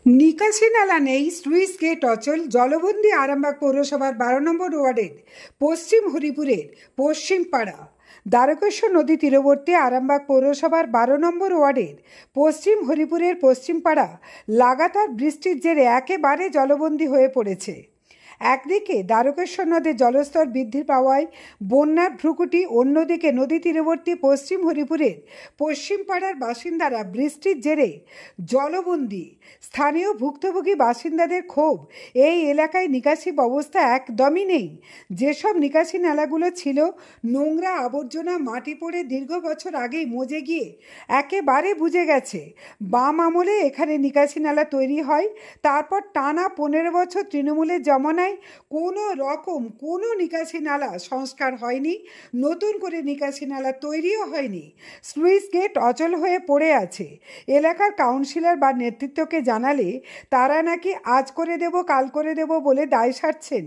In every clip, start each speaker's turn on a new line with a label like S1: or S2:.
S1: নিকাশি নালা নেই, স্লুইস গেট অচল, জলবন্দি আরামবাগ পৌরসভার 12 নম্বর ওয়ার্ডের পশ্চিম হরিপুরের পশ্চিম পাড়া। দ্বারকেশ্বর নদী তীরবর্তী আরামবাগ পৌরসভার 12 নম্বর ওয়ার্ডের পশ্চিম হরিপুরের পশ্চিম পাড়া লাগাতার বৃষ্টির জেরে একেবারে জলবন্দি হয়ে পড়েছে। একদিকে দ্বারকেশ্বর নদের জলস্তর বৃদ্ধি পাওয়ায় বন্যার ভ্রুকুটি, অন্যদিকে নদী তীরবর্তী পশ্চিম হরিপুরের পশ্চিম পাড়ার বাসিন্দারা বৃষ্টির জেরে জলবন্দি। স্থানীয় ভুক্তভোগী বাসিন্দাদের ক্ষোভ, এই এলাকায় নিকাশি ব্যবস্থা একদমই নেই। যেসব নিকাশি নালাগুলো ছিল, নোংরা আবর্জনা মাটি পড়ে দীর্ঘ বছর আগেই মজে গিয়ে একেবারে বুঝে গেছে। বাম আমলে এখানে নিকাশি নালা তৈরি হয়, তারপর টানা 15 বছর তৃণমূলের জমানায় কোনো রকম কোনো নিকাশি নালা সংস্কার হয়নি, নতুন করে নিকাশি নালা তৈরিও হয়নি। স্লুইস গেট অচল হয়ে পড়ে আছে। এলাকার কাউন্সিলর বা নেতৃত্বকে জানালে তারা নাকি আজ করে দেব, কাল করে দেব বলে দায় সারছেন।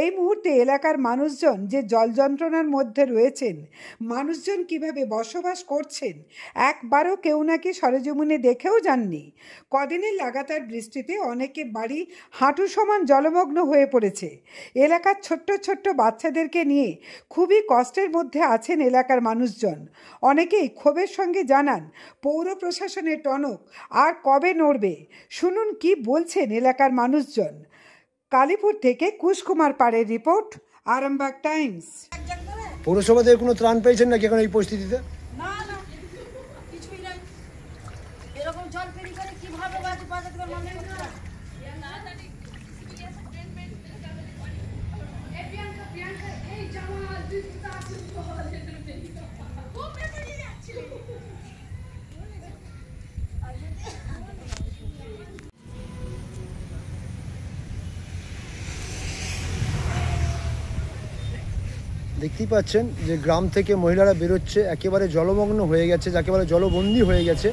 S1: এই মুহূর্তে এলাকার মানুষজন যে জল যন্ত্রণার মধ্যে রয়েছেন, মানুষজন কিভাবে বসবাস করছেন, একবারও কেউ নাকি সরেজমিনে দেখেও যাননি। কদিনের লাগাতার বৃষ্টিতে অনেকে বাড়ি হাঁটু সমান জলমগ্ন হয়ে পড়েছে। এলাকার ছোট্ট ছোট্ট বাচ্চাদেরকে নিয়ে খুবই কষ্টের মধ্যে আছেন এলাকার মানুষজন। অনেকেই ক্ষোভের সঙ্গে জানান, পৌর প্রশাসনের টনক আর কবে নড়বে। শুনুন কি বলছেন এলাকার মানুষজন। কালীপুর থেকে কুশকুমার পাড়ের রিপোর্ট, আরামবাগ টাইমস।
S2: পৌরসভা থেকে কোনো ত্রাণ পেয়েছেন নাকি এখন এই পরিস্থিতিতে?
S3: না না, কিছুই নাই। এরকম জল পেরি করে কিভাবে বাজাতে পারবে মানুষ?
S2: দেখতেই পাচ্ছেন যে গ্রাম থেকে মহিলারা বেরোচ্ছে, একেবারে জলমগ্ন হয়ে গেছে, একেবারে জলবন্দী হয়ে গেছে।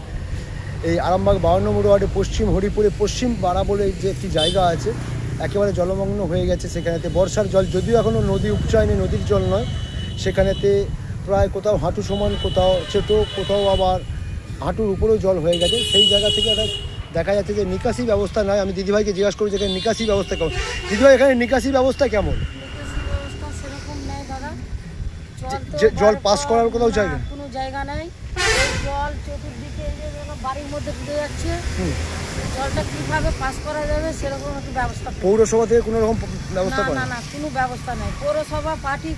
S2: এই আরামবাগ 52 নম্বর ওয়ার্ডে পশ্চিম হরিপুরে পশ্চিম পাড়া বলে যে একটি জায়গা আছে, একেবারে জলমগ্ন হয়ে গেছে। সেখানেতে বর্ষার জল, যদিও এখনও নদী উপচায়নি, নদীর জল নয়, সেখানেতে প্রায় কোথাও হাঁটু সমান, কোথাও ছোটো, কোথাও আবার হাঁটুর উপরেও জল হয়ে গেছে। সেই জায়গা থেকে একটা দেখা যাচ্ছে যে নিকাশি ব্যবস্থা নয়। আমি দিদিভাইকে জিজ্ঞাসা করি যে এখানে নিকাশি ব্যবস্থা কেমন। দিদিভাই, এখানে নিকাশি ব্যবস্থা কেমন? জল পাস করার কোথাও জায়গা,
S3: কোনো জায়গা নাই। জল চতুর্দিকে বাড়ির মধ্যে ঢুকে যাচ্ছে। জলটা কিভাবে পাস করা যাবে সেরকম একটা ব্যবস্থা।
S2: পৌরসভা থেকে কোনো রকম ব্যবস্থা করে?
S3: না না, কোনো ব্যবস্থা নেই। পৌরসভা পার্টি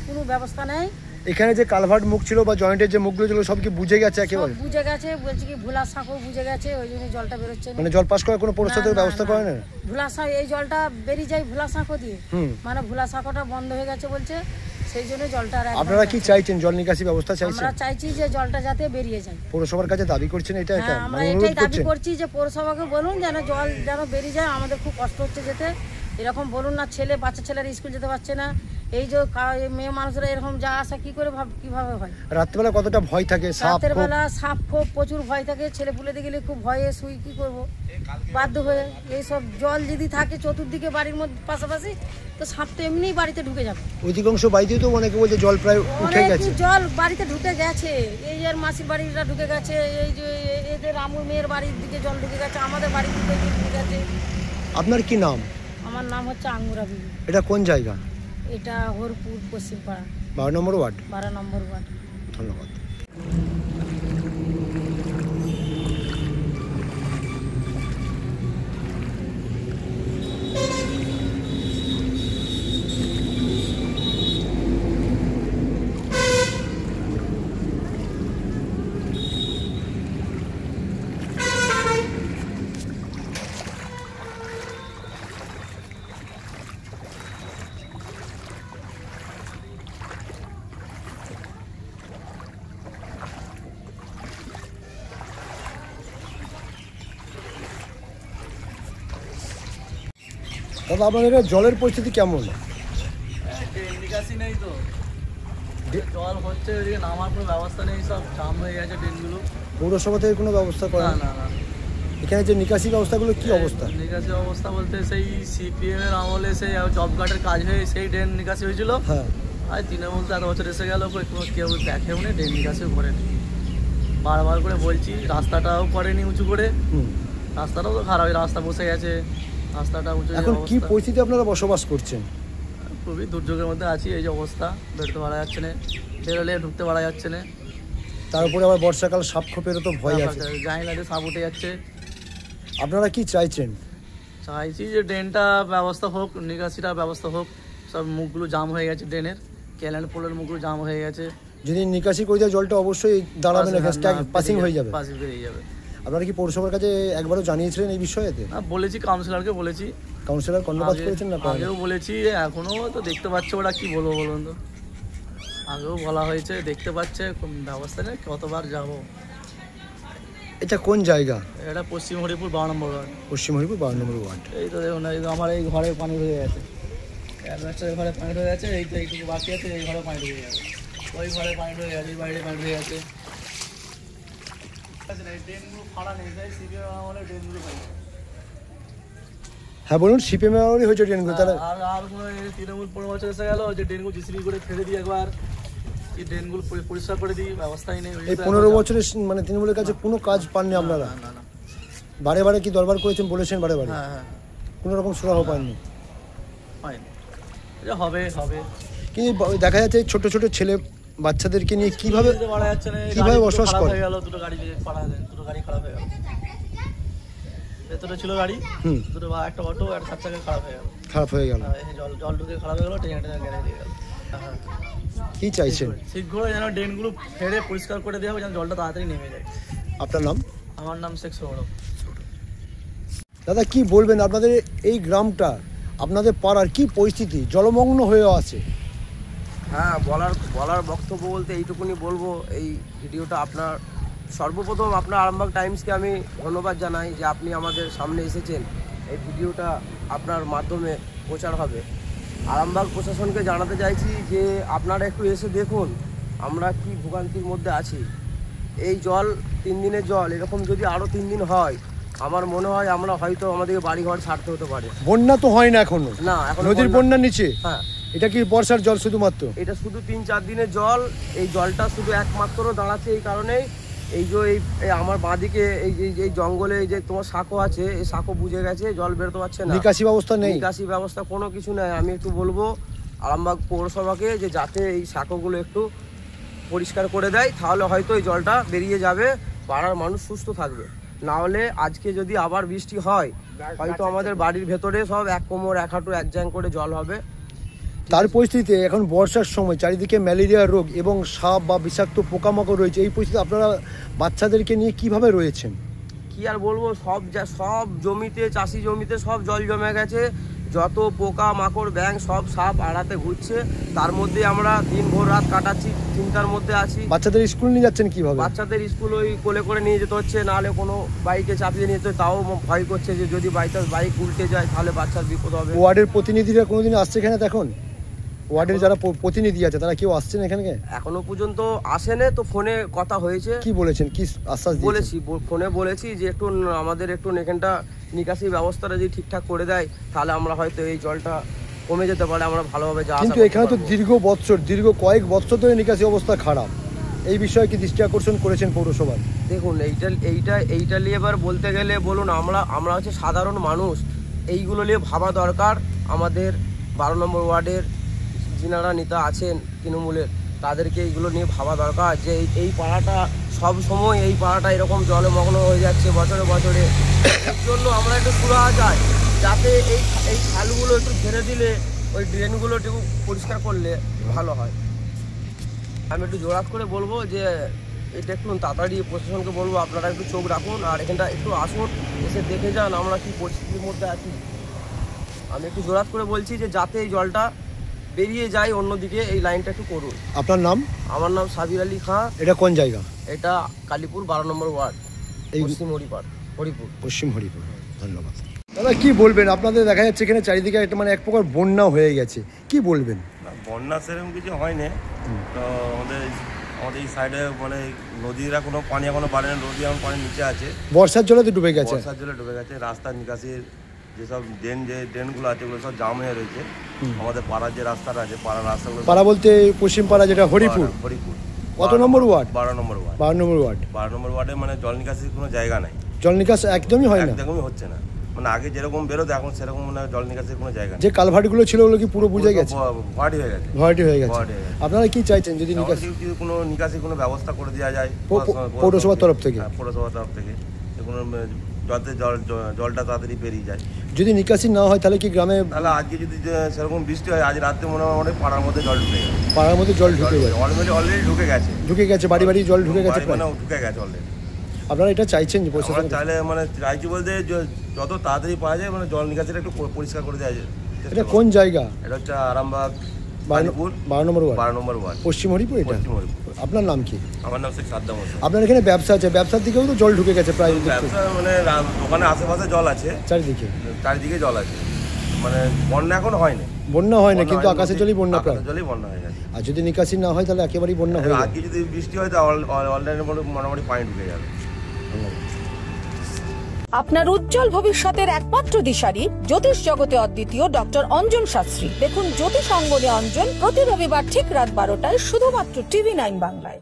S3: কোনো ব্যবস্থা নেই।
S2: এখানে যে কালভার্ট মুখ ছিল বা জয়েন্টের যে মুখগুলো ছিল সব কি বুঝে গেছে? একেবারে
S3: বুঝে গেছে, বলছি কি ভোলা সাঁকো বুঝে গেছে, ওই জন্য জলটা বেরোচ্ছে না।
S2: মানে জল পাস করার কোনো পৌরসভা থেকে ব্যবস্থা করে না?
S3: ভোলা সাঁকো, এই জলটা বেরিয়ে যায় ভোলা সাঁকো দিয়ে, মানে ভোলা সাঁকোটা বন্ধ হয়ে গেছে বলছে, সেই জন্য জলটা।
S2: আপনারা কি চাইছেন? জল নিকাশি ব্যবস্থা চাইছেন?
S3: আমরা চাইছি যে জলটা যাতে বেরিয়ে যায়।
S2: পৌরসভার কাছে দাবি করছেন এটা?
S3: আমরা এটাই দাবি করছি যে পৌরসভাকে বলুন যেন জল যেন বেরিয়ে যায়। আমাদের খুব কষ্ট হচ্ছে যেতে, এরকম বলুন না। বাচ্চা ছেলেরা স্কুল যেতে পারছে না। এই যে মেয়ে মানুষরা এরকম যা আসা কি করে কিভাবে হয়?
S2: রাত্রেবেলা কতটা ভয় থাকে?
S3: রাতের বেলা সাপ খোপ প্রচুর ভয় থাকে। ছেলে পুলে গেলে খুব ভয়ে শুই, কি করব বাধ্য হয়ে। এইসব জল যদি থাকে চতুর্দিকে বাড়ির মধ্যে পাশাপাশি, তো সাপ তো এমনিই বাড়িতে ঢুকে যাবে।
S2: অধিকাংশ বাড়িতে তো অনেকে বলছে জল প্রায় উঠে গেছে।
S3: জল বাড়িতে ঢুকে গেছে, এই এর মাসির বাড়িটা ঢুকে গেছে, এই যে এদের আমুর মেয়ের বাড়ির দিকে জল ঢুকে গেছে, আমাদের বাড়ির দিকে ঢুকে গেছে।
S2: আপনার কি নাম?
S3: আমার নাম হচ্ছে আঙ্গুরা বিবি।
S2: এটা কোন জায়গা?
S3: এটা হরপুর পশ্চিম পাড়া,
S2: 12 নম্বর ওয়ার্ড।
S3: 12 নম্বর ওয়ার্ড।
S2: ধন্যবাদ। দাদা, আপনাদের জলের পরিস্থিতি কেমন?
S4: নিকাশি নেই তো, জল হচ্ছে, এদিকে নামার কোনো ব্যবস্থা নেই, সব জাম হয়ে গেছে ড্রেনগুলো।
S2: পৌরসভা থেকে কোনো ব্যবস্থা করে
S4: না? না।
S2: এখানে যে নিকাশি ব্যবস্থাগুলো কি অবস্থা?
S4: নিকাশি অবস্থা বলতে সেই সিপিএম এর আমলে সেই জব কার্ডের কাজ হয়ে সেই ড্রেন নিকাশি হয়েছিল।
S2: হ্যাঁ,
S4: আর তৃণমূল তো 1 বছর এসে গেল, কেউ দেখেও নি, ড্রেন নিকাশিও করেনি। বারবার করে বলছি, রাস্তাটাও করেনি উঁচু করে, রাস্তাটাও তো খারাপ, রাস্তা বসে গেছে, রাস্তাটা উঁচু
S2: এখন কি
S4: অবস্থা।
S2: পরিস্থিতি আপনারা বসবাস করছেন?
S4: খুবই দুর্যোগের মধ্যে আছি, এই যে অবস্থা, বেরোতে পারা যাচ্ছে না, বেরোলে ঢুকতে পারা যাচ্ছে না,
S2: তার উপরে আবার বর্ষাকাল, সাপ খোপেরও তো ভয় আছে।
S4: জানি না যে সাপ উঠে যাচ্ছে।
S2: আপনারা কি চাইছেন?
S4: চাইছি যে ড্রেনটা ব্যবস্থা হোক, নিকাশিটা ব্যবস্থা হোক, সব মুখগুলো জাম হয়ে গেছে, ড্রেনের ক্যানেল পোলের মুখগুলো জাম হয়ে গেছে।
S2: যদি নিকাশি করে দেওয়া জলটা অবশ্যই দাঁড়াবে না, পাসিং হয়ে যাবে।
S4: পাসিং বেরিয়ে যাবে।
S2: আপনারা কি পৌরসভার কাছে একবারও জানিয়েছিলেন এই বিষয়েতে?
S4: বলেছি, কাউন্সিলরকে বলেছি,
S2: কাউন্সিলর কর্ণপাত করেছেন না?
S4: আগেও বলেছি, এখনো তো দেখতে পাচ্ছে ওরা, কি বলবো বলুন তো, আগেও বলা হয়েছে, দেখতে পাচ্ছে, ব্যবস্থা নেই, কতবার যাবো।
S2: এটা কোন জায়গা?
S4: এটা পশ্চিম হরিপুর 12 নম্বর ওয়ার্ড।
S2: পশ্চিম হরিপুর 12 নম্বর ওয়ার্ড।
S4: এই তো দেখুন, এই তো আমার এই ঘরে পানি ঢুকে গেছে, অ্যাডভেস্টারের ঘরে পানি ঢুকে গেছে, এই তো এইটুকু বাকি আছে, এই ঘরে পানি ঢুকে গেছে, ওই ঘরে পানি ঢুকে গেছে, এই বাইরে পানি ঢুকে গেছে। ড্রেনগুলো ফাড়া নেই, তাই সিপিএম আমলে ড্রেনগুলো পাই।
S2: হ্যাঁ বলুন, সিপিএম এর হয়েছে ট্রেনগুলো তাহলে?
S4: আর কোনো তৃণমূল 15 বছর এসে গেল, যে ড্রেনগুলো জিসিবি করে ফেলে দিই একবার, এই ড্রেনগুলো পরিষ্কার করে দিই, ব্যবস্থাই নেই।
S2: এই 15 বছরের মানে তৃণমূলের কাছে কোনো কাজ পাননি আপনারা?
S4: না না,
S2: বারে বারে কি দরবার করেছেন, বলেছেন বারে বারে?
S4: হ্যাঁ হ্যাঁ,
S2: কোনো রকম সুরাহা পাননি?
S4: হয়নি, এটা হবে হবে।
S2: কিন্তু দেখা যাচ্ছে ছোট ছোট ছেলে বাচ্চাদেরকে নিয়ে কিভাবে বসবাস করে?
S4: হয়ে গেল, দুটো গাড়ি পাড়া যায়, দুটো গাড়ি খারাপ হয়ে গেল, ভেতরে ছিল গাড়ি, দুটো, একটা অটো আর 7 চাকা খারাপ হয়ে গেল। জল ঢুকে খারাপ হয়ে গেল, ট্রেনে গ্যারেজ দিয়ে গেল। হ্যাঁ,
S2: কি চাইছেন?
S4: শীঘ্র যেন ড্রেনগুলো ফেলে পরিষ্কার করে দেওয়া হবে, যেন জলটা তাড়াতাড়ি নেমে যায়।
S2: আপনার নাম?
S4: আমার নাম শেখ সৌরভ।
S2: দাদা কি বলবেন, আপনাদের এই গ্রামটা, আপনাদের পাড়ার কি পরিস্থিতি, জলমগ্ন হয়ে আছে?
S5: হ্যাঁ, বলার বক্তব্য বলতে এইটুকুনি বলবো, এই ভিডিওটা আপনার সর্বপ্রথম আপনার আরামবাগ টাইমসকে আমি ধন্যবাদ জানাই যে আপনি আমাদের সামনে এসেছেন, এই ভিডিওটা আপনার মাধ্যমে প্রচার হবে। আরামবাগ প্রশাসনকে জানাতে চাইছি যে আপনারা একটু এসে দেখুন আমরা কি ভোগান্তির মধ্যে আছি। এই জল 3 দিনের জল, এরকম যদি আরও 3 দিন হয়, আমার মনে হয় আমরা হয়তো আমাদেরকে বাড়িঘর ছাড়তে হতে পারে।
S2: বন্যা তো হয় না এখনো?
S5: না, এখন
S2: নদীর বন্যার নিচে?
S5: হ্যাঁ,
S2: এটা কি বর্ষার জল শুধুমাত্র?
S5: এটা শুধু 3-4 দিনের জল। এই জলটা শুধু একমাত্র দাঁড়াচ্ছে এই কারণেই, এই যে এই আমার বাঁদিকে এই জঙ্গলে এই যে তোমার সাঁকো আছে, এই সাঁকো বুঝে গেছে, জল বেরোতে পারছে না,
S2: নিকাশি ব্যবস্থা নেই।
S5: নিকাশি ব্যবস্থা কোনো কিছু নেই। আমি একটু বলবো আরামবাগ পৌরসভাকে যে যাতে এই সাঁকোগুলো একটু পরিষ্কার করে দেয়, তাহলে হয়তো এই জলটা বেরিয়ে যাবে, পাড়ার মানুষ সুস্থ থাকবে। না হলে আজকে যদি আবার বৃষ্টি হয়, হয়তো আমাদের বাড়ির ভেতরে সব 1 কোমর 1 হাঁটু 1 জ্যাং করে জল হবে।
S2: তার পরিস্থিতিতে এখন বর্ষার সময় চারিদিকে ম্যালেরিয়া রোগ এবং সাপ বা বিষাক্ত পোকামাকড় রয়েছে, এই পরিস্থিতি আপনারা বাচ্চাদেরকে নিয়ে কিভাবে রয়েছেন?
S5: কি আর বলবো, সব জমিতে, চাষি জমিতে সব জল জমে গেছে, যত পোকা মাকড় ব্যাঙ সব সাপ আড়াতে ঘুরছে, তার মধ্যে আমরা দিন ভোর রাত কাটাচ্ছি, চিন্তার মধ্যে আছি।
S2: বাচ্চাদের স্কুল নিয়ে যাচ্ছেন কিভাবে?
S5: বাচ্চাদের স্কুল ওই কোলে করে নিয়ে যেতে হচ্ছে, নাহলে কোনো বাইকে চাপিয়ে নিয়ে যেতে, তাও ভয় করছে যে যদি বাইক উল্টে যায় তাহলে বাচ্চার বিপদ হবে।
S2: ওয়ার্ডের প্রতিনিধিরা কোনোদিন আসছে এখানে? দেখুন ওয়ার্ডের যারা প্রতিনিধি আছে তারা কেউ আসছেন এখানে?
S5: এখনো পর্যন্ত আসেনি, তো ফোনে কথা হয়েছে।
S2: কি বলেছেন, কি আশ্বাস
S5: বলেছি, ফোনে বলেছি যে একটু আমাদের একটু এখানটা নিকাশি ব্যবস্থাটা যদি ঠিকঠাক করে দেয়, তাহলে আমরা হয়তো এই জলটা কমে যেতে পারে, আমরা ভালোভাবে যা।
S2: কিন্তু এখানে তো দীর্ঘ কয়েক বছর ধরে নিকাশি অবস্থা খারাপ, এই বিষয়ে কি দৃষ্টি আকর্ষণ করেছেন পৌরসভার?
S5: দেখুন, এইটা নিয়ে এবার বলতে গেলে বলুন, আমরা হচ্ছে সাধারণ মানুষ, এইগুলো নিয়ে ভাবা দরকার। আমাদের 12 নম্বর ওয়ার্ডের যিনারা নেতা আছেন তৃণমূলের, তাদেরকে এইগুলো নিয়ে ভাবা দরকার যে এই পাড়াটা সব সময় এই পাড়াটা এরকম জলমগ্ন হয়ে যাচ্ছে বছরে বছরে। এর জন্য আমরা একটু সুরাহা চাই, যাতে এই খালগুলো একটু ঝেড়ে দিলে, ওই ড্রেনগুলো একটু পরিষ্কার করলে ভালো হয়। আমি একটু জোরাত করে বলবো যে এটা একটু তাড়াতাড়ি প্রশাসনকে বলবো আপনারা একটু চোখ রাখুন, আর এখানটা একটু আসুন, এসে দেখে যান আমরা কি পরিস্থিতির মধ্যে আছি। আমি একটু জোরাত করে বলছি যে যাতে এই জলটা বেরিয়ে যায় অন্যদিকে, এই লাইনটা একটু করুন।
S2: আপনার নাম?
S5: আমার নাম সাবির আলী খাঁ।
S2: এটা কোন জায়গা?
S5: এটা কালীপুর 12 নম্বর ওয়ার্ড,
S2: এই
S5: পশ্চিম হরিপুর।
S2: পশ্চিম হরিপুর। ধন্যবাদ। দাদা কি বলবেন, আপনাদের দেখা যাচ্ছে এখানে চারিদিকে একটা মানে এক প্রকার বন্যা হয়ে গেছে, কি বলবেন?
S6: বন্যা সেরকম কিছু হয়নি, তো আমাদের এই সাইডে মানে নদীরা কোনো পানি এখনো বাড়ে না, নদী এখন পানি নিচে আছে,
S2: বর্ষার জলে তো ডুবে গেছে।
S6: বর্ষার জলে ডুবে গেছে। রাস্তার নিকাশির যেসব ড্রেনগুলো আছে ওগুলো সব জাম হয়ে রয়েছে। আমাদের পাড়ার যে রাস্তাটা আছে, পাড়ার রাস্তাগুলো,
S2: পাড়া বলতে পশ্চিম পাড়া যেটা হরিপুর।
S6: হরিপুর
S2: কত নম্বর ওয়ার্ড?
S6: 12 নম্বর ওয়ার্ড।
S2: 12 নম্বর ওয়ার্ড।
S6: 12 নম্বর ওয়ার্ডে মানে জল নিকাশির কোনো জায়গা নাই।
S2: জল নিকাশ একদমই হয় না,
S6: একদমই হচ্ছে না। মানে আগে যেরকম বেরোতো এখন সেরকম মানে জল নিকাশের কোনো জায়গা নেই।
S2: যে কালভার্টগুলো ছিল ওগুলো কি পুরো বুঝে গেছে,
S6: ভরাটি হয়ে গেছে,
S2: ভরাটি হয়ে গেছে।
S6: ভরাটি হয়ে গেছে।
S2: আপনারা কি চাইছেন যদি নিকাশ
S6: কোনো নিকাশি কোনো ব্যবস্থা করে দেওয়া যায়
S2: পৌরসভার তরফ থেকে?
S6: পৌরসভার তরফ থেকে কোনো যাতে জলটা তাড়াতাড়ি বেরিয়ে যায়।
S2: যদি নিকাশি না হয় তাহলে কি গ্রামে,
S6: তাহলে আজকে যদি সেরকম বৃষ্টি হয় আজ রাতে মনে হয় অনেক পাড়ার মধ্যে জল ঢুকে যাবে,
S2: পাড়ার মধ্যে জল ঢুকে যায়,
S6: অলরেডি ঢুকে গেছে,
S2: বাড়ি বাড়ি জল ঢুকে গেছে,
S6: মানে ঢুকে গেছে অলরেডি।
S2: আপনারা এটা চাইছেন যে প্রশাসন
S6: চাইলে মানে চাইছি বলতে যত তাড়াতাড়ি পাওয়া যায় মানে জল নিকাশিটা একটু পরিষ্কার করে দেওয়া যায়।
S2: এটা কোন জায়গা?
S6: এটা হচ্ছে আরামবাগ
S2: 12 নম্বর ওয়ার্ড,
S6: 12 নম্বর ওয়ার্ড,
S2: পশ্চিম হরিপুর। এটা আপনার নাম কি?
S6: আমার নাম শেখ সাদ্দাম হোসেন।
S2: আপনার এখানে ব্যবসা আছে, ব্যবসার দিকেও তো জল ঢুকে গেছে প্রায়,
S6: ব্যবসা মানে দোকানের আশেপাশে জল আছে, চারিদিকে জল আছে, মানে বন্যা এখন হয়নি,
S2: বন্যা হয় না কিন্তু আকাশে জলই বন্যা, প্রায়
S6: জলই বন্যা হয়ে গেছে।
S2: আর যদি নিকাশি না হয় তাহলে একেবারেই বন্যা হয়ে যাবে।
S6: আজকে যদি বৃষ্টি হয় তাহলে অলরেডি মোটামুটি পানি ঢুকে যাবে।
S7: আপনার উজ্জ্বল ভবিষ্যতের একমাত্র দিশারি জ্যোতিষ জগতে অদ্বিতীয় ডক্টর অঞ্জন শাস্ত্রী। দেখুন জ্যোতিষ অঙ্গনে অঞ্জন প্রতি রবিবার ঠিক রাত 12টায় শুধুমাত্র TV9 বাংলায়।